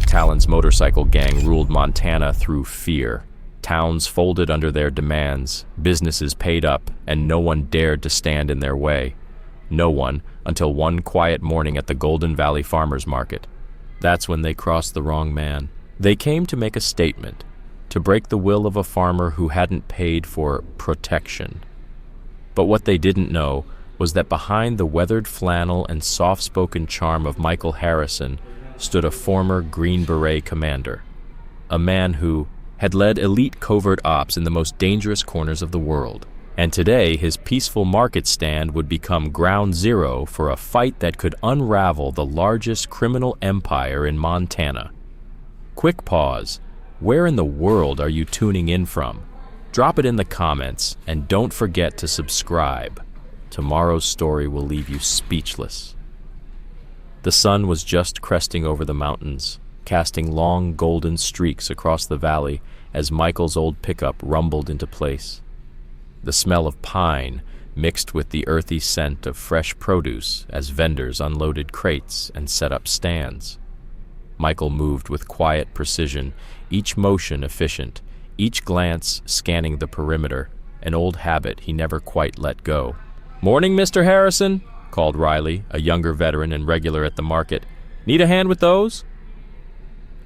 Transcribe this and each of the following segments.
Black Talon's motorcycle gang ruled Montana through fear. Towns folded under their demands, businesses paid up, and no one dared to stand in their way. No one, until one quiet morning at the Golden Valley Farmers Market. That's when they crossed the wrong man. They came to make a statement, to break the will of a farmer who hadn't paid for protection. But what they didn't know was that behind the weathered flannel and soft-spoken charm of Michael Harrison stood a former Green Beret commander, a man who had led elite covert ops in the most dangerous corners of the world. And today, his peaceful market stand would become ground zero for a fight that could unravel the largest criminal empire in Montana. Quick pause. Where in the world are you tuning in from? Drop it in the comments, and don't forget to subscribe. Tomorrow's story will leave you speechless. The sun was just cresting over the mountains, casting long golden streaks across the valley as Michael's old pickup rumbled into place. The smell of pine mixed with the earthy scent of fresh produce as vendors unloaded crates and set up stands. Michael moved with quiet precision, each motion efficient, each glance scanning the perimeter, an old habit he never quite let go. "Morning, Mr. Harrison," called Riley, a younger veteran and regular at the market. "Need a hand with those?"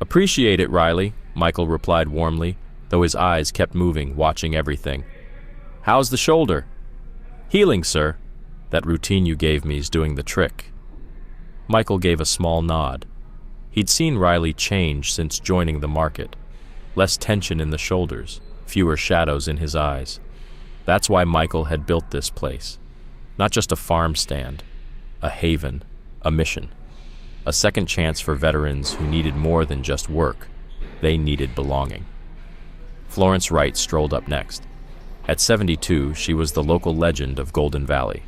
"Appreciate it, Riley," Michael replied warmly, though his eyes kept moving, watching everything. "How's the shoulder?" "Healing, sir. That routine you gave me is doing the trick." Michael gave a small nod. He'd seen Riley change since joining the market. Less tension in the shoulders, fewer shadows in his eyes. That's why Michael had built this place. Not just a farm stand, a haven, a mission. A second chance for veterans who needed more than just work. They needed belonging. Florence Wright strolled up next. At 72, she was the local legend of Golden Valley.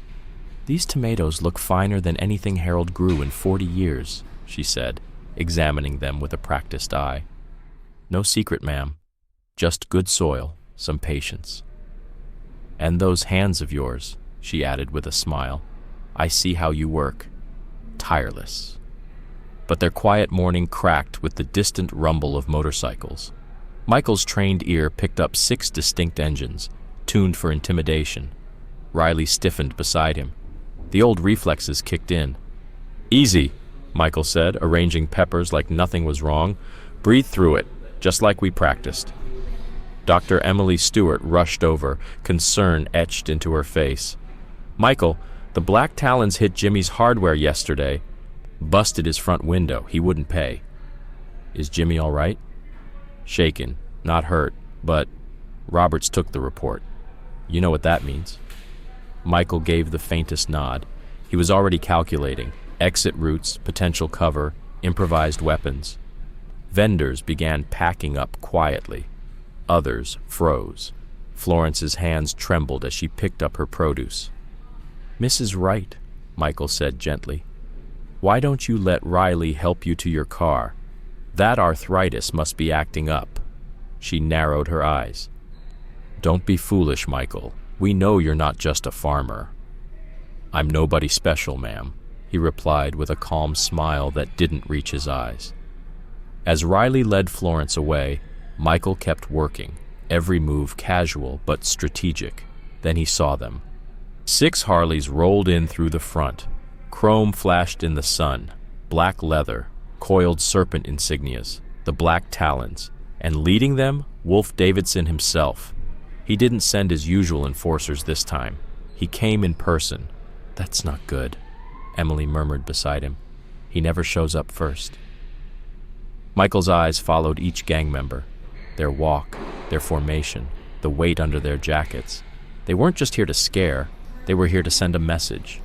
"These tomatoes look finer than anything Harold grew in 40 years, she said, examining them with a practiced eye. "No secret, ma'am. Just good soil, some patience." "And those hands of yours," she added with a smile. "I see how you work. Tireless." But their quiet morning cracked with the distant rumble of motorcycles. Michael's trained ear picked up 6 distinct engines, tuned for intimidation. Riley stiffened beside him. The old reflexes kicked in. "Easy," Michael said, arranging peppers like nothing was wrong. "Breathe through it, just like we practiced." Dr. Emily Stewart rushed over, concern etched into her face. "Michael, the Black Talons hit Jimmy's hardware yesterday. Busted his front window. He wouldn't pay." "Is Jimmy all right?" "Shaken, not hurt, but Roberts took the report. You know what that means." Michael gave the faintest nod. He was already calculating exit routes, potential cover, improvised weapons. Vendors began packing up quietly. Others froze. Florence's hands trembled as she picked up her produce. "Mrs. Wright," Michael said gently, "why don't you let Riley help you to your car? That arthritis must be acting up." She narrowed her eyes. "Don't be foolish, Michael. We know you're not just a farmer." "I'm nobody special, ma'am," he replied with a calm smile that didn't reach his eyes. As Riley led Florence away, Michael kept working, every move casual but strategic. Then he saw them. 6 Harleys rolled in through the front. Chrome flashed in the sun, black leather, coiled serpent insignias, the Black Talons, and leading them, Wolf Davidson himself. He didn't send his usual enforcers this time. He came in person. "That's not good," Emily murmured beside him. "He never shows up first." Michael's eyes followed each gang member. Their walk, their formation, the weight under their jackets. They weren't just here to scare, they were here to send a message.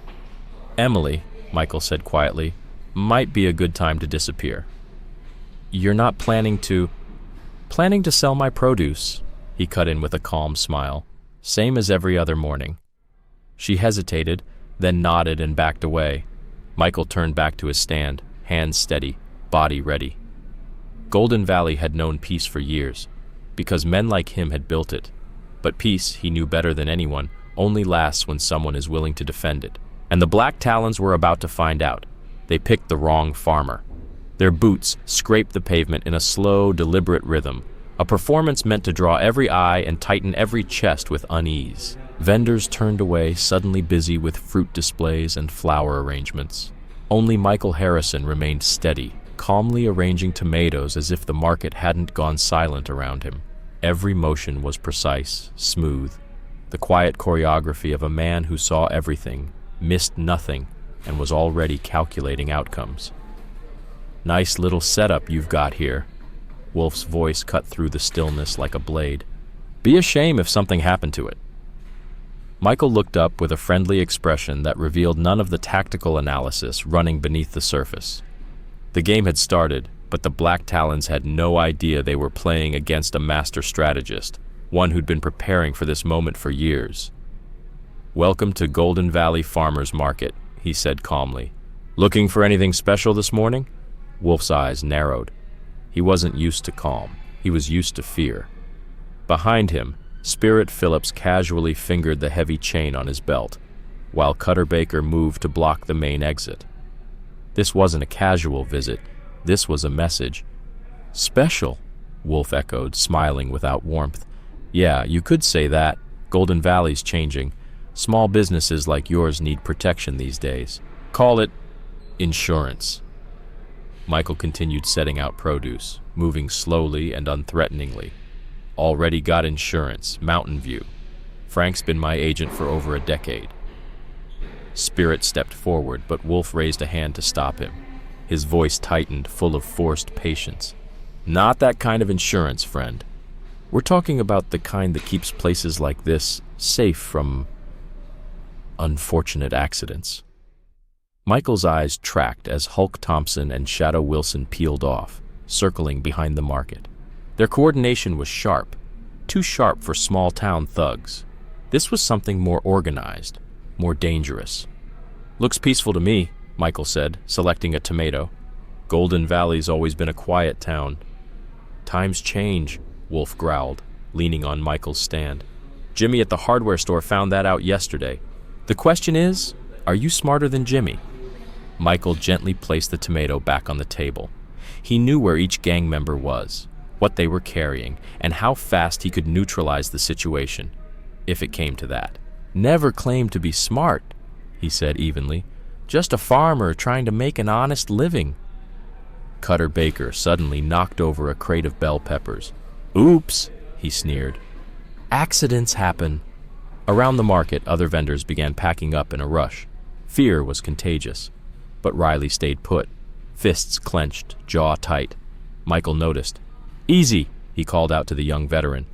"Emily," Michael said quietly, "might be a good time to disappear." "You're not planning to sell my produce," he cut in with a calm smile, "same as every other morning." She hesitated, then nodded and backed away. Michael turned back to his stand, hands steady, body ready. Golden Valley had known peace for years, because men like him had built it. But peace, he knew better than anyone, only lasts when someone is willing to defend it. And the Black Talons were about to find out. They picked the wrong farmer. Their boots scraped the pavement in a slow, deliberate rhythm, a performance meant to draw every eye and tighten every chest with unease. Vendors turned away, suddenly busy with fruit displays and flower arrangements. Only Michael Harrison remained steady, calmly arranging tomatoes as if the market hadn't gone silent around him. Every motion was precise, smooth, the quiet choreography of a man who saw everything, missed nothing, and was already calculating outcomes. "Nice little setup you've got here." Wolf's voice cut through the stillness like a blade. "Be a shame if something happened to it." Michael looked up with a friendly expression that revealed none of the tactical analysis running beneath the surface. The game had started, but the Black Talons had no idea they were playing against a master strategist, one who'd been preparing for this moment for years. "Welcome to Golden Valley Farmers Market," he said calmly. "Looking for anything special this morning?" Wolf's eyes narrowed. He wasn't used to calm. He was used to fear. Behind him, Spirit Phillips casually fingered the heavy chain on his belt, while Cutter Baker moved to block the main exit. This wasn't a casual visit. This was a message. "Special," Wolf echoed, smiling without warmth. "Yeah, you could say that. Golden Valley's changing. Small businesses like yours need protection these days. Call it insurance." Michael continued setting out produce, moving slowly and unthreateningly. "Already got insurance, Mountain View. Frank's been my agent for over a decade." Spirit stepped forward, but Wolf raised a hand to stop him. His voice tightened, full of forced patience. "Not that kind of insurance, friend. We're talking about the kind that keeps places like this safe from unfortunate accidents." Michael's eyes tracked as Hulk Thompson and Shadow Wilson peeled off, circling behind the market. Their coordination was sharp, too sharp for small-town thugs. This was something more organized, more dangerous. "Looks peaceful to me," Michael said, selecting a tomato. "Golden Valley's always been a quiet town." "Times change," Wolf growled, leaning on Michael's stand. "Jimmy at the hardware store found that out yesterday. The question is, are you smarter than Jimmy?" Michael gently placed the tomato back on the table. He knew where each gang member was, what they were carrying, and how fast he could neutralize the situation, if it came to that. "Never claimed to be smart," he said evenly. "Just a farmer trying to make an honest living." Cutter Baker suddenly knocked over a crate of bell peppers. "Oops," he sneered. "Accidents happen." Around the market, other vendors began packing up in a rush. Fear was contagious. But Riley stayed put, fists clenched, jaw tight. Michael noticed. "Easy," he called out to the young veteran.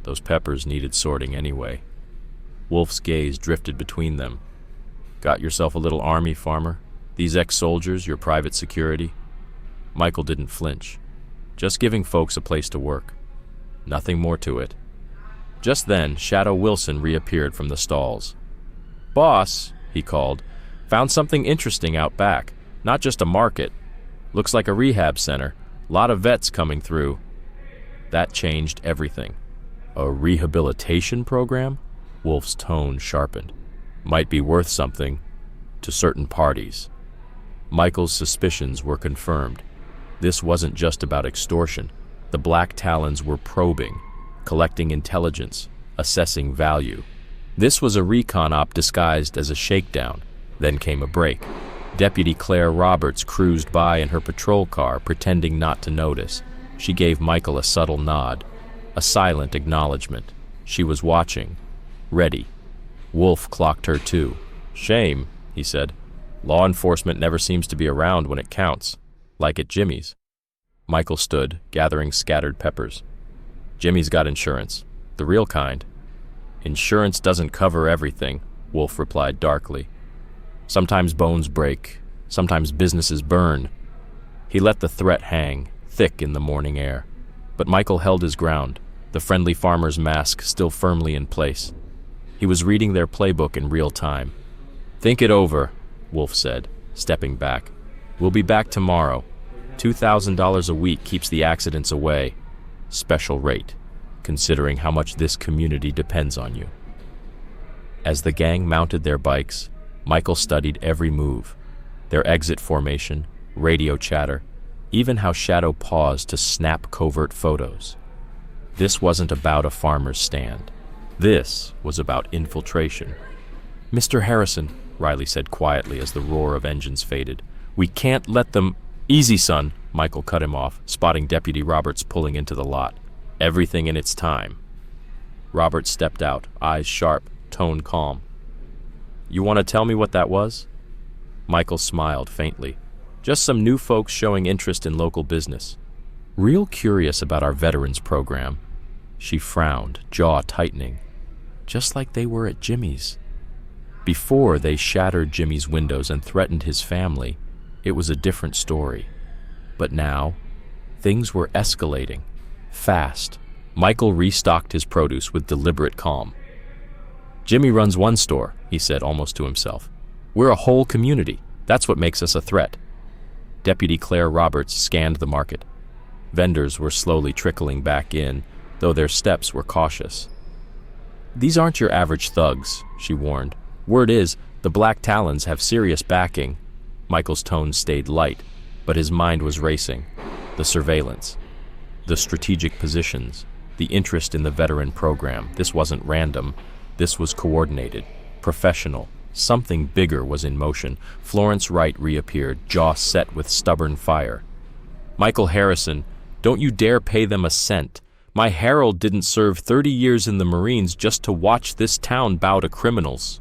Those peppers needed sorting anyway. Wolf's gaze drifted between them. "Got yourself a little army, farmer? These ex-soldiers, your private security?" Michael didn't flinch. "Just giving folks a place to work. Nothing more to it." Just then, Shadow Wilson reappeared from the stalls. "Boss," he called, "found something interesting out back. Not just a market. Looks like a rehab center. Lot of vets coming through." That changed everything. "A rehabilitation program?" Wolf's tone sharpened. "Might be worth something to certain parties." Michael's suspicions were confirmed. This wasn't just about extortion. The Black Talons were probing, collecting intelligence, assessing value. This was a recon op disguised as a shakedown. Then came a break. Deputy Claire Roberts cruised by in her patrol car, pretending not to notice. She gave Michael a subtle nod, a silent acknowledgement. She was watching, ready. Wolf clocked her too. "Shame," he said. "Law enforcement never seems to be around when it counts, like at Jimmy's." Michael stood, gathering scattered peppers. "Jimmy's got insurance, the real kind." "Insurance doesn't cover everything," Wolf replied darkly. "Sometimes bones break, sometimes businesses burn." He let the threat hang, thick in the morning air. But Michael held his ground, the friendly farmer's mask still firmly in place. He was reading their playbook in real time. "Think it over," Wolf said, stepping back. "We'll be back tomorrow. $2,000 a week keeps the accidents away. Special rate, considering how much this community depends on you." As the gang mounted their bikes, Michael studied every move. Their exit formation, radio chatter, even how Shadow paused to snap covert photos. This wasn't about a farmer's stand. This was about infiltration. "Mr. Harrison," Riley said quietly as the roar of engines faded, "we can't let them—" "Easy, son," Michael cut him off, spotting Deputy Roberts pulling into the lot. "Everything in its time." Roberts stepped out, eyes sharp, tone calm. "You want to tell me what that was?" Michael smiled faintly. "Just some new folks showing interest in local business. Real curious about our veterans program." She frowned, jaw tightening, just like they were at Jimmy's. Before they shattered Jimmy's windows and threatened his family, it was a different story. But now, things were escalating, fast. Michael restocked his produce with deliberate calm. "Jimmy runs one store," he said almost to himself. "We're a whole community. That's what makes us a threat." Deputy Claire Roberts scanned the market. Vendors were slowly trickling back in, though their steps were cautious. "These aren't your average thugs," she warned. "Word is, the Black Talons have serious backing." Michael's tone stayed light, but his mind was racing. The surveillance, the strategic positions, the interest in the veteran program. This wasn't random. This was coordinated, professional. Something bigger was in motion. Florence Wright reappeared, jaw set with stubborn fire. "Michael Harrison, don't you dare pay them a cent. My Harold didn't serve 30 years in the Marines just to watch this town bow to criminals."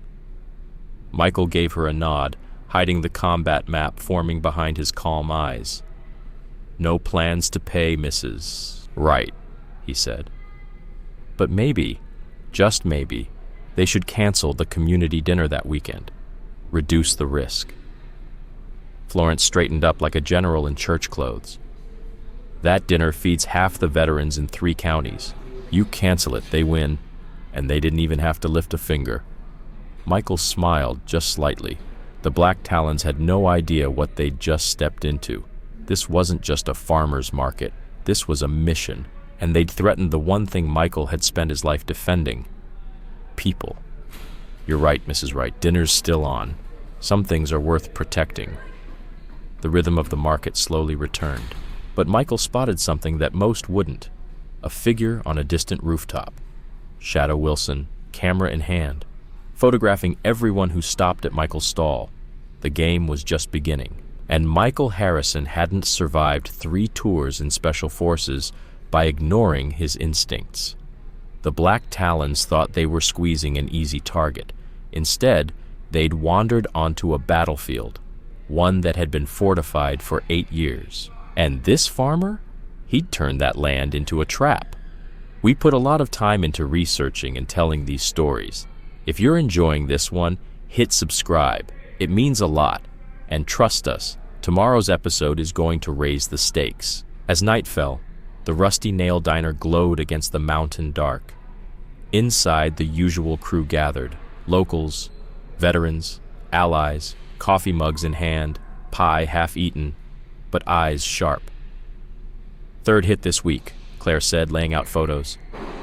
Michael gave her a nod, hiding the combat map forming behind his calm eyes. "No plans to pay, Mrs. Wright," he said. "But maybe, just maybe, they should cancel the community dinner that weekend. Reduce the risk." Florence straightened up like a general in church clothes. "That dinner feeds half the veterans in 3 counties. You cancel it, they win, and they didn't even have to lift a finger." Michael smiled just slightly. The Black Talons had no idea what they'd just stepped into. This wasn't just a farmer's market. This was a mission, and they'd threatened the one thing Michael had spent his life defending: people. "You're right, Mrs. Wright. Dinner's still on. Some things are worth protecting." The rhythm of the market slowly returned, but Michael spotted something that most wouldn't: a figure on a distant rooftop. Shadow Wilson, camera in hand, photographing everyone who stopped at Michael's stall. The game was just beginning, and Michael Harrison hadn't survived 3 tours in Special Forces by ignoring his instincts. The Black Talons thought they were squeezing an easy target. Instead, they'd wandered onto a battlefield, one that had been fortified for 8 years. And this farmer? He'd turned that land into a trap. We put a lot of time into researching and telling these stories. If you're enjoying this one, hit subscribe. It means a lot. And trust us, tomorrow's episode is going to raise the stakes. As night fell, the Rusty Nail Diner glowed against the mountain dark. Inside, the usual crew gathered: locals, veterans, allies, coffee mugs in hand, pie half-eaten, but eyes sharp. "Third hit this week," Claire said, laying out photos.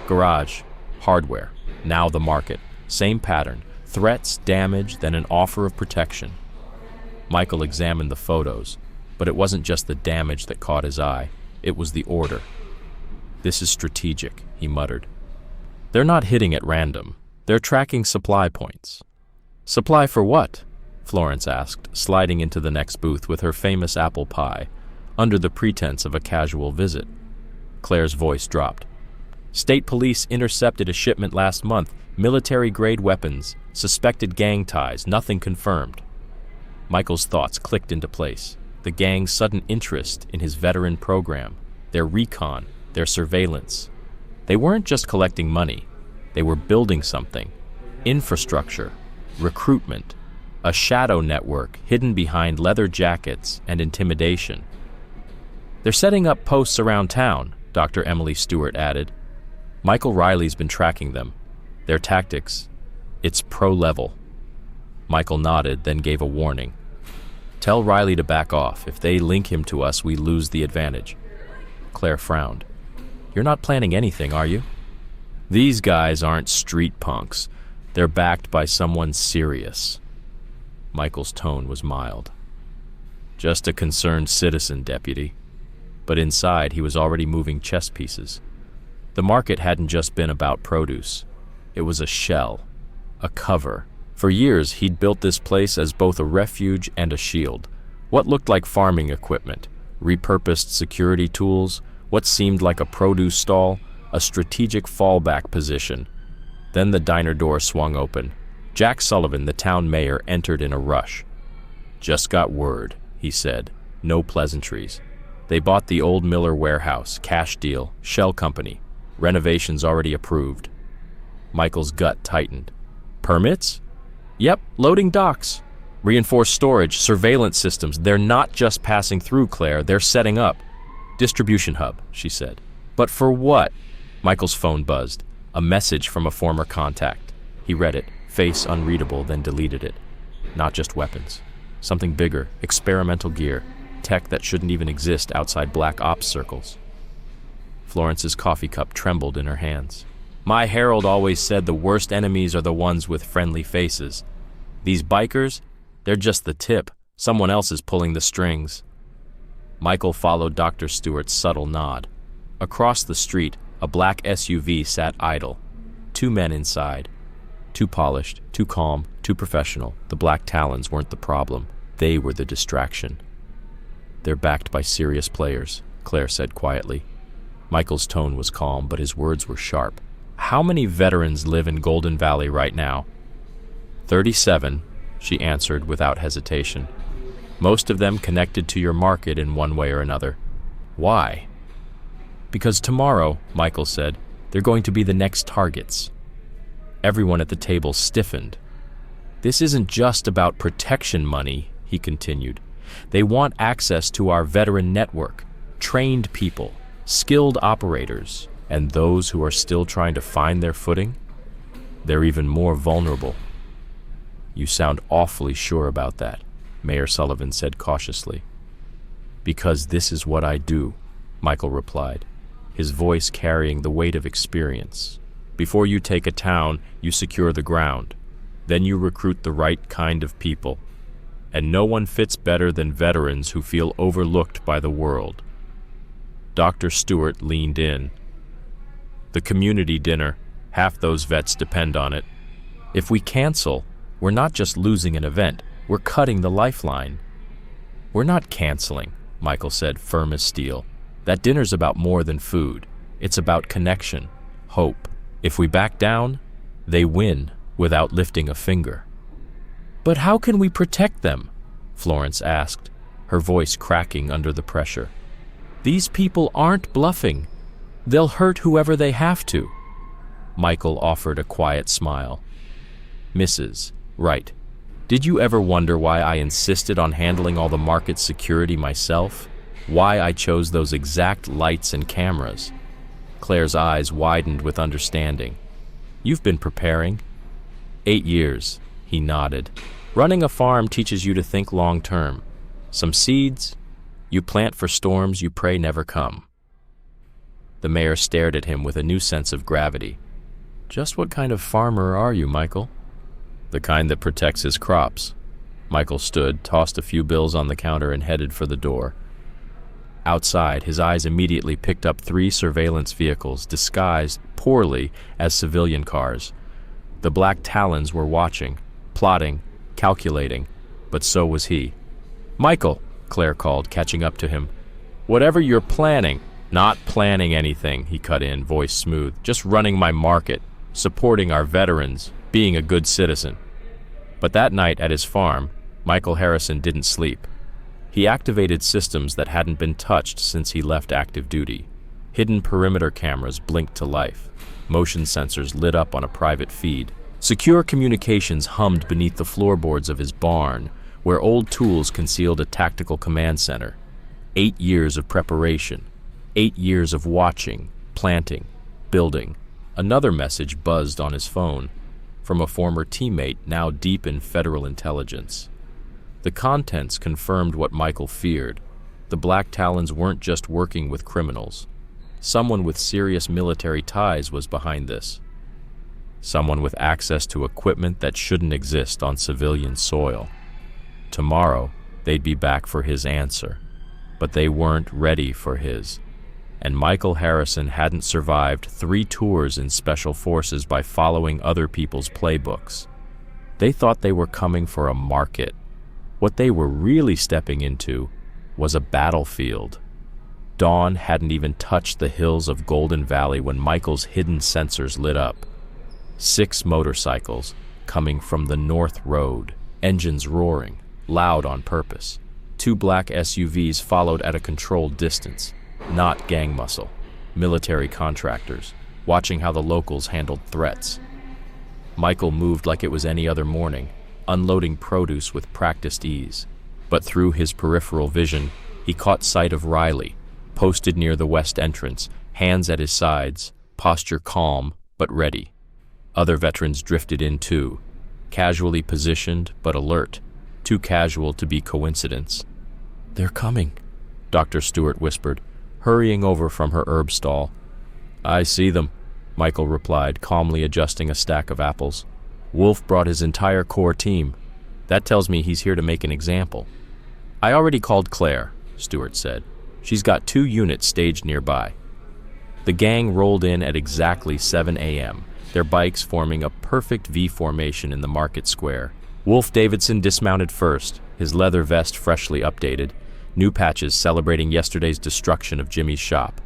"Garage, hardware, now the market. Same pattern: threats, damage, then an offer of protection." Michael examined the photos, but it wasn't just the damage that caught his eye. It was the order. "This is strategic," he muttered. "They're not hitting at random. They're tracking supply points." "Supply for what?" Florence asked, sliding into the next booth with her famous apple pie, under the pretense of a casual visit. Claire's voice dropped. "State police intercepted a shipment last month. Military-grade weapons, suspected gang ties, nothing confirmed." Michael's thoughts clicked into place. The gang's sudden interest in his veteran program, their recon, their surveillance. They weren't just collecting money. They were building something: infrastructure, recruitment, a shadow network hidden behind leather jackets and intimidation. "They're setting up posts around town," Dr. Emily Stewart added. "Michael Riley's been tracking them. Their tactics, it's pro-level." Michael nodded, then gave a warning. "Tell Riley to back off. If they link him to us, we lose the advantage." Claire frowned. "You're not planning anything, are you?" "These guys aren't street punks. They're backed by someone serious." Michael's tone was mild. "Just a concerned citizen, Deputy." but inside he was already moving chess pieces. The market hadn't just been about produce. It was a shell, a cover. For years, he'd built this place as both a refuge and a shield. What looked like farming equipment, repurposed security tools, what seemed like a produce stall, a strategic fallback position. Then the diner door swung open. Jack Sullivan, the town mayor, entered in a rush. "Just got word," he said. No pleasantries. They bought the old Miller warehouse, cash deal, shell company. Renovations already approved. Michael's gut tightened. Permits? Yep, loading docks. Reinforced storage, surveillance systems. They're not just passing through, Claire, they're setting up. Distribution hub, she said. But for what? Michael's phone buzzed. A message from a former contact. He read it, face unreadable, then deleted it. Not just weapons. Something bigger, experimental gear, tech that shouldn't even exist outside black ops circles. Florence's coffee cup trembled in her hands. My Herald always said the worst enemies are the ones with friendly faces. These bikers, they're just the tip. Someone else is pulling the strings. Michael followed Dr. Stewart's subtle nod. Across the street, a black SUV sat idle. 2 men inside. Too polished, too calm, too professional. The black talons weren't the problem. They were the distraction. They're backed by serious players, Claire said quietly. Michael's tone was calm, but his words were sharp. How many veterans live in Golden Valley right now? 37, she answered without hesitation. Most of them connected to your market in one way or another. Why? Because tomorrow, Michael said, they're going to be the next targets. Everyone at the table stiffened. This isn't just about protection money, he continued. They want access to our veteran network, trained people, skilled operators, and those who are still trying to find their footing, they're even more vulnerable. You sound awfully sure about that, Mayor Sullivan said cautiously. Because this is what I do, Michael replied, his voice carrying the weight of experience. Before you take a town, you secure the ground. Then you recruit the right kind of people. And no one fits better than veterans who feel overlooked by the world. Dr. Stewart leaned in. The community dinner, half those vets depend on it. If we cancel, we're not just losing an event, we're cutting the lifeline. We're not canceling, Michael said, firm as steel. That dinner's about more than food. It's about connection, hope. If we back down, they win without lifting a finger. But how can we protect them? Florence asked, her voice cracking under the pressure. These people aren't bluffing. They'll hurt whoever they have to. Michael offered a quiet smile. Mrs. Right. Did you ever wonder why I insisted on handling all the market security myself? Why I chose those exact lights and cameras? Claire's eyes widened with understanding. You've been preparing. 8 years, he nodded. Running a farm teaches you to think long-term. Some seeds, you plant for storms you pray never come. The mayor stared at him with a new sense of gravity. Just what kind of farmer are you, Michael? The kind that protects his crops. Michael stood, tossed a few bills on the counter, and headed for the door. Outside, his eyes immediately picked up 3 surveillance vehicles, disguised poorly as civilian cars. The black talons were watching, plotting, calculating, but so was he. Michael, Claire called, catching up to him. Whatever you're planning. Not planning anything, he cut in, voice smooth. Just running my market, supporting our veterans, being a good citizen. But that night at his farm, Michael Harrison didn't sleep. He activated systems that hadn't been touched since he left active duty. Hidden perimeter cameras blinked to life. Motion sensors lit up on a private feed. Secure communications hummed beneath the floorboards of his barn, where old tools concealed a tactical command center. 8 years of preparation. 8 years of watching, planting, building. Another message buzzed on his phone, from a former teammate now deep in federal intelligence. The contents confirmed what Michael feared. The Black Talons weren't just working with criminals. Someone with serious military ties was behind this. Someone with access to equipment that shouldn't exist on civilian soil. Tomorrow, they'd be back for his answer. but they weren't ready for his. And Michael Harrison hadn't survived 3 tours in Special Forces by following other people's playbooks. They thought they were coming for a market. What they were really stepping into was a battlefield. Dawn hadn't even touched the hills of Golden Valley when Michael's hidden sensors lit up. 6 motorcycles coming from the North Road, engines roaring, loud on purpose. 2 black SUVs followed at a controlled distance. Not gang muscle, military contractors, watching how the locals handled threats. Michael moved like it was any other morning, unloading produce with practiced ease. But through his peripheral vision, he caught sight of Riley, posted near the west entrance, hands at his sides, posture calm but ready. Other veterans drifted in too, casually positioned but alert, too casual to be coincidence. "They're coming," Dr. Stewart whispered, hurrying over from her herb stall. "I see them," Michael replied, calmly adjusting a stack of apples. "Wolf brought his entire core team. That tells me he's here to make an example." "I already called Claire," Stewart said. "She's got 2 units staged nearby." The gang rolled in at exactly 7 a.m., their bikes forming a perfect V formation in the market square. Wolf Davidson dismounted first, his leather vest freshly updated, new patches celebrating yesterday's destruction of Jimmy's shop.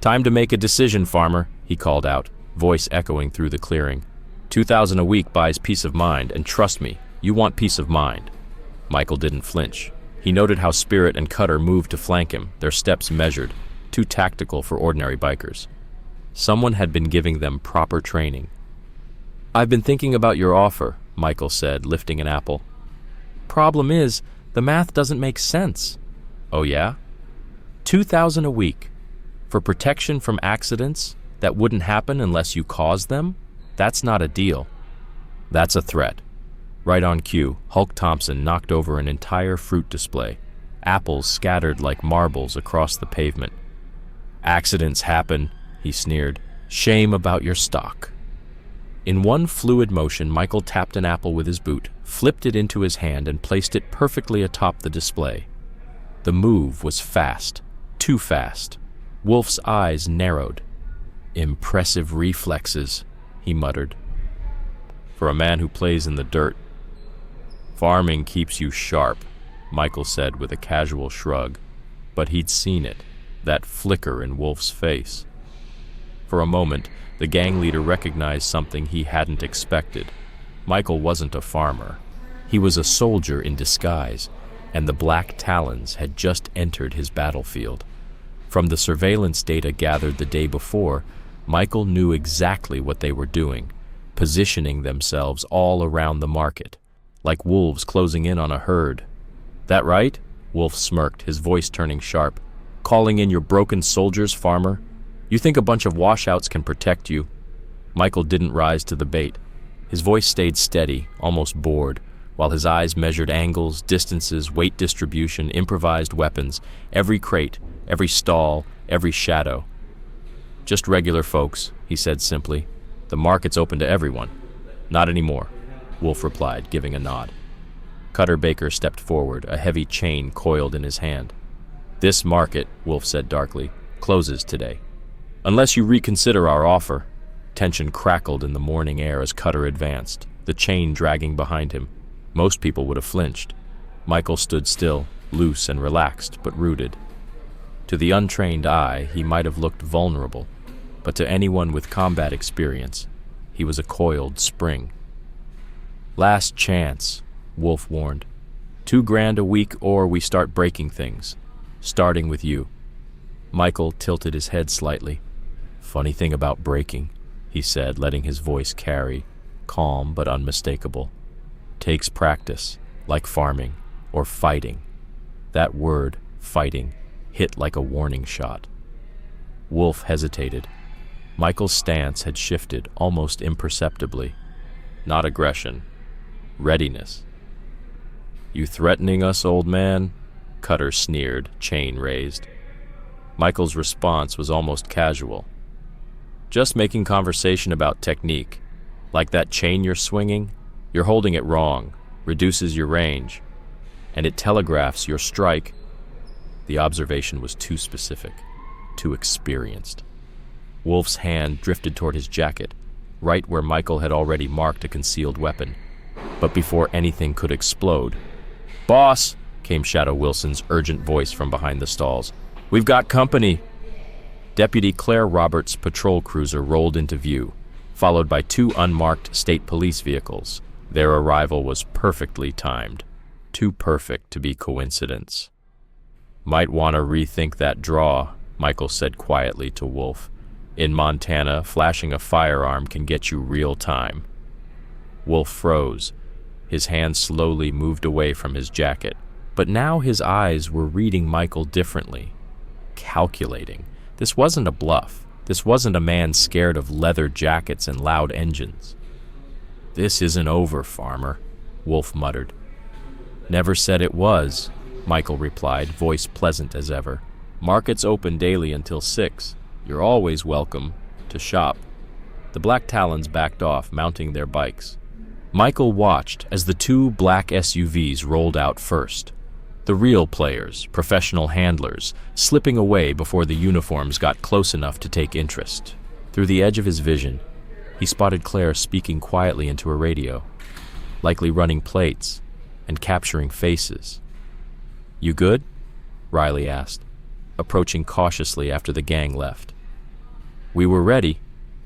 "Time to make a decision, farmer," he called out, voice echoing through the clearing. 2,000 a week buys peace of mind, and trust me, you want peace of mind. Michael didn't flinch. He noted how Spirit and Cutter moved to flank him, their steps measured, too tactical for ordinary bikers. Someone had been giving them proper training. "I've been thinking about your offer," Michael said, lifting an apple. "Problem is, the math doesn't make sense." "Oh yeah?" 2,000 a week. For protection from accidents that wouldn't happen unless you caused them? That's not a deal. That's a threat. Right on cue, Hulk Thompson knocked over an entire fruit display. Apples scattered like marbles across the pavement. "Accidents happen," he sneered. "Shame about your stock." In one fluid motion, Michael tapped an apple with his boot, flipped it into his hand, and placed it perfectly atop the display. The move was fast, too fast. Wolf's eyes narrowed. "Impressive reflexes," he muttered. "For a man who plays in the dirt." "Farming keeps you sharp," Michael said with a casual shrug. But he'd seen it, that flicker in Wolf's face. For a moment, the gang leader recognized something he hadn't expected. Michael wasn't a farmer. He was a soldier in disguise, and the Black Talons had just entered his battlefield. From the surveillance data gathered the day before, Michael knew exactly what they were doing, positioning themselves all around the market, like wolves closing in on a herd. "That right?" Wolf smirked, his voice turning sharp. "Calling in your broken soldiers, farmer? You think a bunch of washouts can protect you?" Michael didn't rise to the bait. His voice stayed steady, almost bored, while his eyes measured angles, distances, weight distribution, improvised weapons, every crate, every stall, every shadow. "Just regular folks," he said simply. "The market's open to everyone." "Not anymore," Wolf replied, giving a nod. Cutter Baker stepped forward, a heavy chain coiled in his hand. "This market," Wolf said darkly, "closes today. Unless you reconsider our offer." Tension crackled in the morning air as Cutter advanced, the chain dragging behind him. Most people would have flinched. Michael stood still, loose and relaxed, but rooted. To the untrained eye, he might have looked vulnerable, but to anyone with combat experience, he was a coiled spring. "Last chance," Wolf warned. $2,000 a week or we start breaking things. Starting with you." Michael tilted his head slightly. "Funny thing about breaking," he said, letting his voice carry, calm but unmistakable. "Takes practice, like farming or fighting." That word, fighting, hit like a warning shot. Wolf hesitated. Michael's stance had shifted almost imperceptibly. Not aggression, readiness. "You threatening us, old man?" Cutter sneered, chain raised. Michael's response was almost casual. "Just making conversation about technique. Like that chain you're swinging, you're holding it wrong, reduces your range, and it telegraphs your strike." The observation was too specific, too experienced. Wolf's hand drifted toward his jacket, right where Michael had already marked a concealed weapon. But before anything could explode, "Boss!" came Shadow Wilson's urgent voice from behind the stalls. "We've got company!" Deputy Claire Roberts' patrol cruiser rolled into view, followed by two unmarked state police vehicles. Their arrival was perfectly timed. Too perfect to be coincidence. "Might want to rethink that draw," Michael said quietly to Wolf. "In Montana, flashing a firearm can get you real time." Wolf froze. His hand slowly moved away from his jacket, but now his eyes were reading Michael differently. Calculating. This wasn't a bluff. This wasn't a man scared of leather jackets and loud engines. "This isn't over, Farmer," Wolf muttered. "Never said it was," Michael replied, voice pleasant as ever. "Markets open daily until 6. You're always welcome to shop." The Black Talons backed off, mounting their bikes. Michael watched as the two black SUVs rolled out first. The real players, professional handlers, slipping away before the uniforms got close enough to take interest. Through the edge of his vision, he spotted Claire speaking quietly into a radio, likely running plates and capturing faces. "You good?" Riley asked, approaching cautiously after the gang left. "We were ready,"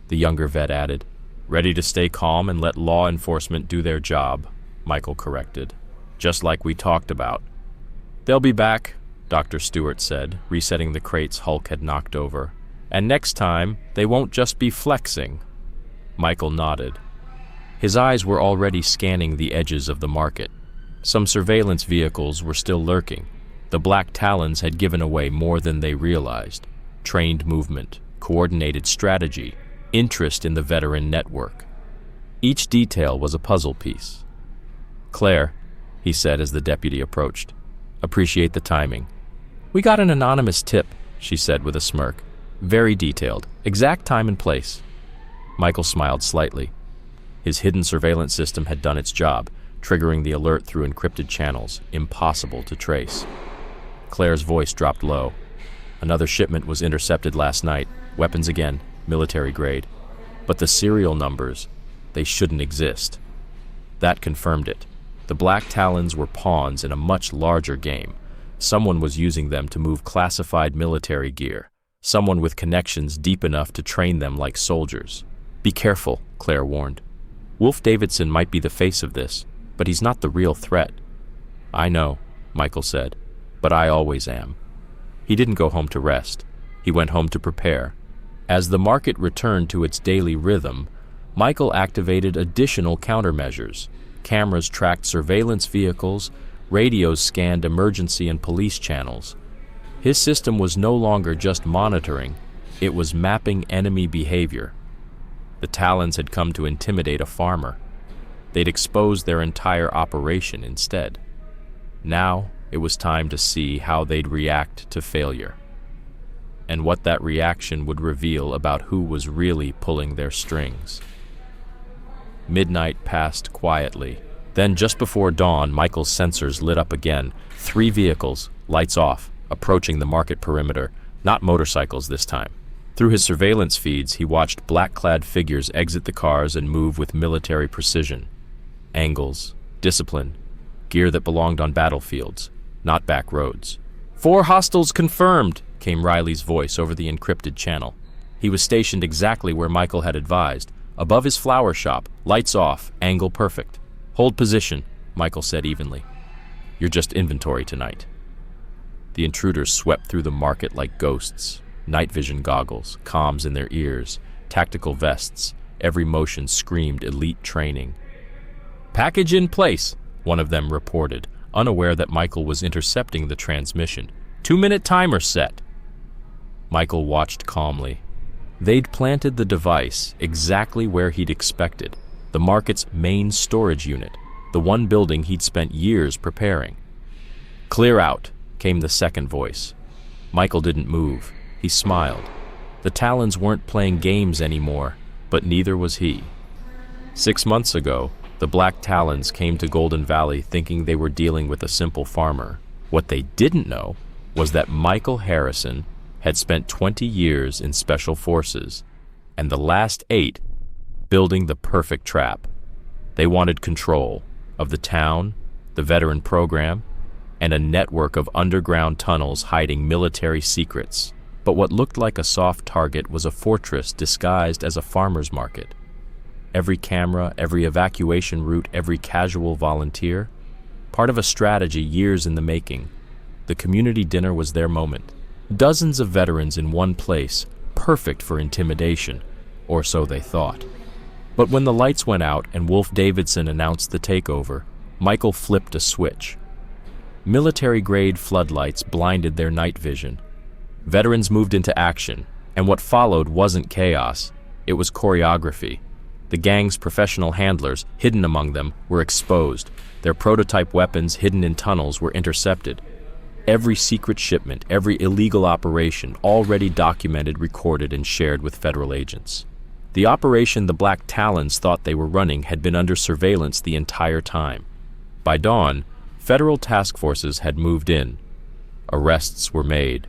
the younger vet added. "Ready to stay calm and let law enforcement do their job," Michael corrected. "Just like we talked about." "They'll be back," Dr. Stewart said, resetting the crates Hulk had knocked over. "And next time, they won't just be flexing." Michael nodded. His eyes were already scanning the edges of the market. Some surveillance vehicles were still lurking. The Black Talons had given away more than they realized. Trained movement, coordinated strategy, interest in the veteran network. Each detail was a puzzle piece. "Claire," he said as the deputy approached, "appreciate the timing." "We got an anonymous tip," she said with a smirk. "Very detailed. Exact time and place." Michael smiled slightly. His hidden surveillance system had done its job, triggering the alert through encrypted channels, impossible to trace. Claire's voice dropped low. "Another shipment was intercepted last night. Weapons again, military grade. But the serial numbers, they shouldn't exist." That confirmed it. The Black Talons were pawns in a much larger game. Someone was using them to move classified military gear. Someone with connections deep enough to train them like soldiers. "Be careful," Claire warned. "Wolf Davidson might be the face of this, but he's not the real threat." "I know," Michael said, "but I always am." He didn't go home to rest. He went home to prepare. As the market returned to its daily rhythm, Michael activated additional countermeasures. Cameras tracked surveillance vehicles, radios scanned emergency and police channels. His system was no longer just monitoring, it was mapping enemy behavior. The Talons had come to intimidate a farmer. They'd exposed their entire operation instead. Now it was time to see how they'd react to failure, and what that reaction would reveal about who was really pulling their strings. Midnight passed quietly. Then, just before dawn, Michael's sensors lit up again. 3 vehicles, lights off, approaching the market perimeter, not motorcycles this time. Through his surveillance feeds, he watched black-clad figures exit the cars and move with military precision. Angles, discipline, gear that belonged on battlefields, not back roads. "4 hostiles confirmed," came Riley's voice over the encrypted channel. He was stationed exactly where Michael had advised, above his flower shop, lights off, angle perfect. "Hold position," Michael said evenly. "You're just inventory tonight." The intruders swept through the market like ghosts, night vision goggles, comms in their ears, tactical vests. Every motion screamed elite training. "Package in place," one of them reported, unaware that Michael was intercepting the transmission. 2-minute timer set. Michael watched calmly. They'd planted the device exactly where he'd expected, the market's main storage unit, the one building he'd spent years preparing. "Clear out," came the second voice. Michael didn't move. He smiled. The Talons weren't playing games anymore, but neither was he. 6 months ago, the Black Talons came to Golden Valley thinking they were dealing with a simple farmer. What they didn't know was that Michael Harrison had spent 20 years in Special Forces, and the last 8 building the perfect trap. They wanted control of the town, the veteran program, and a network of underground tunnels hiding military secrets. But what looked like a soft target was a fortress disguised as a farmer's market. Every camera, every evacuation route, every casual volunteer, part of a strategy years in the making. The community dinner was their moment. Dozens of veterans in one place, perfect for intimidation, or so they thought. But when the lights went out and Wolf Davidson announced the takeover, Michael flipped a switch. Military-grade floodlights blinded their night vision. Veterans moved into action, and what followed wasn't chaos, it was choreography. The gang's professional handlers, hidden among them, were exposed. Their prototype weapons, hidden in tunnels, were intercepted. Every secret shipment, every illegal operation, already documented, recorded, and shared with federal agents. The operation the Black Talons thought they were running had been under surveillance the entire time. By dawn, federal task forces had moved in. Arrests were made.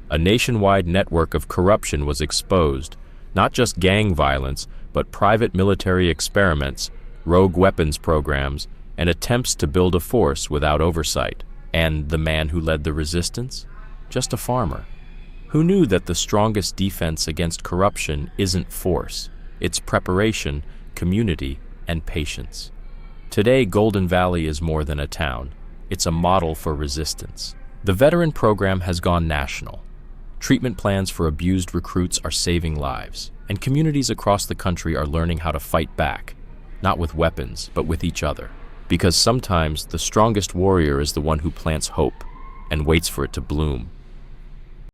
A nationwide network of corruption was exposed, not just gang violence, but private military experiments, rogue weapons programs, and attempts to build a force without oversight. And the man who led the resistance? Just a farmer, who knew that the strongest defense against corruption isn't force, it's preparation, community, and patience. Today, Golden Valley is more than a town. It's a model for resistance. The veteran program has gone national. Treatment plans for abused recruits are saving lives, and communities across the country are learning how to fight back, not with weapons, but with each other. Because sometimes the strongest warrior is the one who plants hope and waits for it to bloom.